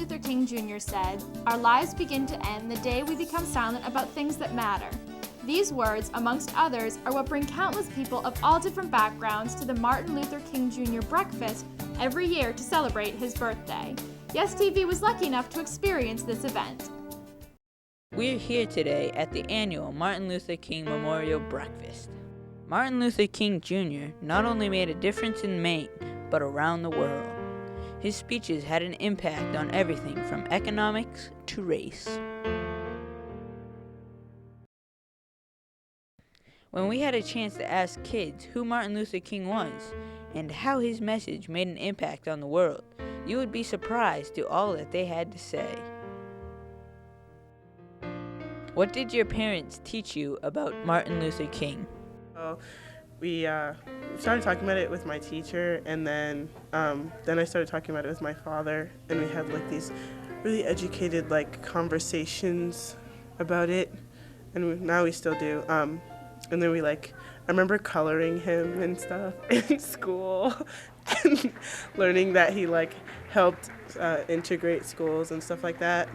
Luther King Jr. said, "Our lives begin to end the day we become silent about things that matter." These words, amongst others, are what bring countless people of all different backgrounds to the Martin Luther King Jr. breakfast every year to celebrate his birthday. Yes TV was lucky enough to experience this event. We're here today at the annual Martin Luther King Memorial Breakfast. Martin Luther King Jr. not only made a difference in Maine, but around the world. His speeches had an impact on everything from economics to race. When we had a chance to ask kids who Martin Luther King was and how his message made an impact on the world, you would be surprised to all that they had to say. What did your parents teach you about Martin Luther King? We started talking about it with my teacher, and then I started talking about it with my father, and we had like these really educated like conversations about it, and now we still do. And then I remember coloring him and stuff in school, and learning that he like helped integrate schools and stuff like that.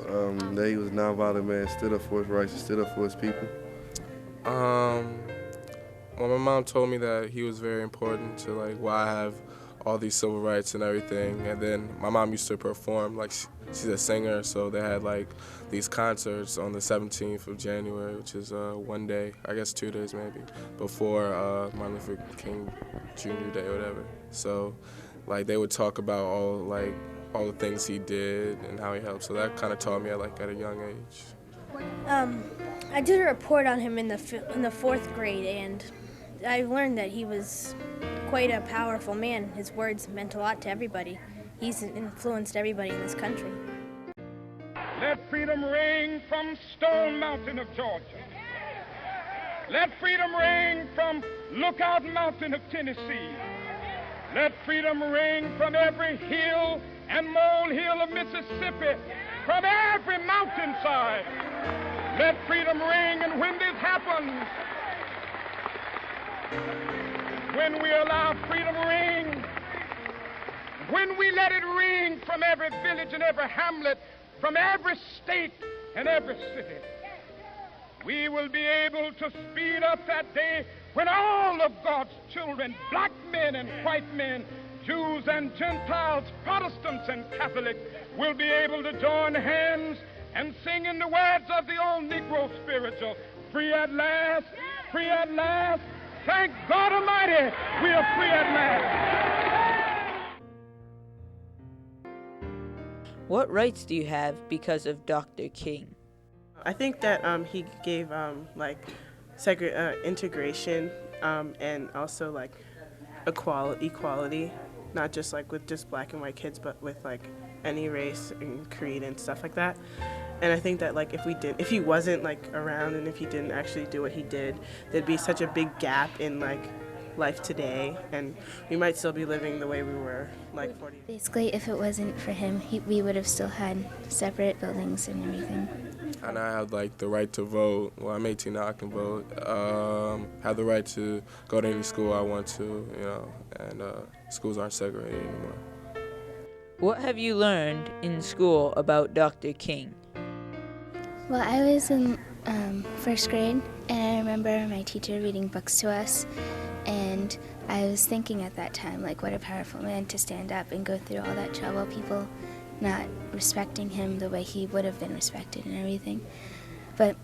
That he was a nonviolent man, stood up for his rights, and stood up for his people. Well, my mom told me that he was very important to like why I have all these civil rights and everything. And then my mom used to perform, like she's a singer, so they had like these concerts on the 17th of January, which is one day, I guess 2 days maybe, before Martin Luther King Jr. Day or whatever. So like they would talk about all the things he did and how he helped. So that kind of taught me at a young age. I did a report on him in the 4th grade, and I learned that he was quite a powerful man. His words meant a lot to everybody. He's influenced everybody in this country. Let freedom ring from Stone Mountain of Georgia. Let freedom ring from Lookout Mountain of Tennessee. Let freedom ring from every hill and molehill of Mississippi, from every mountainside. Let freedom ring, and when this happens, when we allow freedom ring, when we let it ring from every village and every hamlet, from every state and every city, we will be able to speed up that day when all of God's children, black men and white men, Jews and Gentiles, Protestants and Catholics, will be able to join hands and sing in the words of the old Negro spiritual, free at last, free at last. Thank God Almighty, we are free at last. What rights do you have because of Dr. King? I think that he gave integration and also like equality, not just like with just black and white kids, but with like any race and creed and stuff like that. And I think that like if he wasn't like around and if he didn't actually do what he did, there'd be such a big gap in like life today, and we might still be living the way we were like 40. Basically, if it wasn't for him, we would have still had separate buildings and everything. And I have like the right to vote. Well, I'm 18 now, I can vote. Have the right to go to any school I want to, and schools aren't segregated anymore. What have you learned in school about Dr. King? Well, I was in 1st grade, and I remember my teacher reading books to us, and I was thinking at that time, like, what a powerful man to stand up and go through all that trouble, people not respecting him the way he would have been respected and everything. But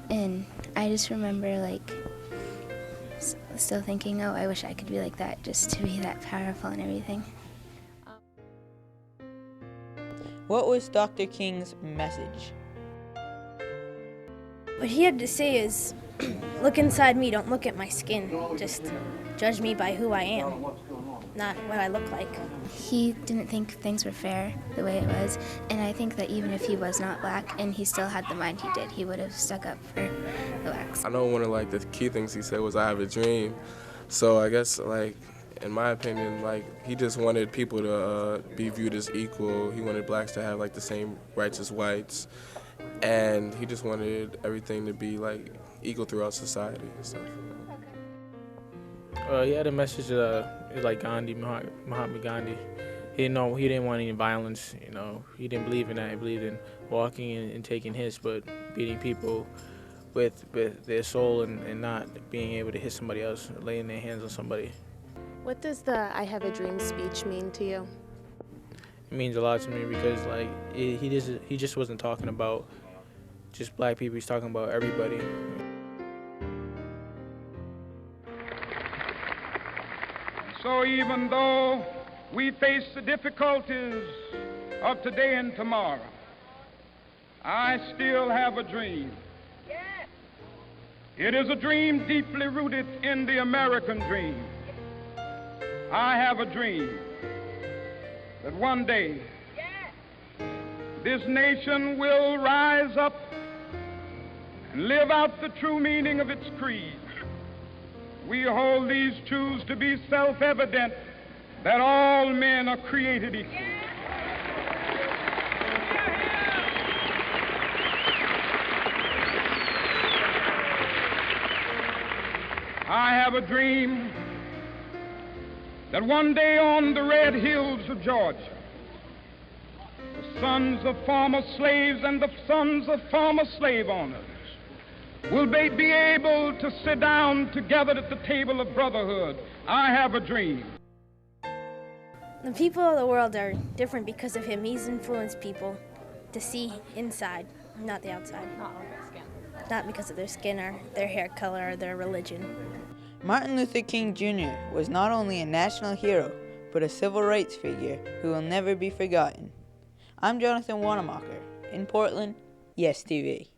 I just remember, like, still thinking, oh, I wish I could be like that, just to be that powerful and everything. What was Dr. King's message? What he had to say is, look inside me, don't look at my skin. Just judge me by who I am, not what I look like. He didn't think things were fair the way it was, and I think that even if he was not black and he still had the mind he did, he would have stuck up for the blacks. I know one of the key things he said was, I have a dream. So I guess in my opinion, he just wanted people to be viewed as equal. He wanted blacks to have the same rights as whites, and he just wanted everything to be equal throughout society and stuff. He had a message like Gandhi, Mahatma Gandhi. he didn't want any violence. He didn't believe in that. He believed in walking and taking hits, but beating people with their soul and not being able to hit somebody else, laying their hands on somebody. What does the I Have a Dream speech mean to you? It means a lot to me because he just wasn't talking about just black people. He's talking about everybody. So even though we face the difficulties of today and tomorrow, I still have a dream. It is a dream deeply rooted in the American dream. I have a dream that one day this nation will rise up and live out the true meaning of its creed. We hold these truths to be self-evident, that all men are created equal. I have a dream that one day on the red hills of Georgia, the sons of former slaves and the sons of former slave owners will they be able to sit down together at the table of brotherhood. I have a dream. The people of the world are different because of him. He's influenced people to see inside, not the outside. Not because of their skin or their hair color or their religion. Martin Luther King Jr. was not only a national hero, but a civil rights figure who will never be forgotten. I'm Jonathan Wanamaker, in Portland, Yes TV.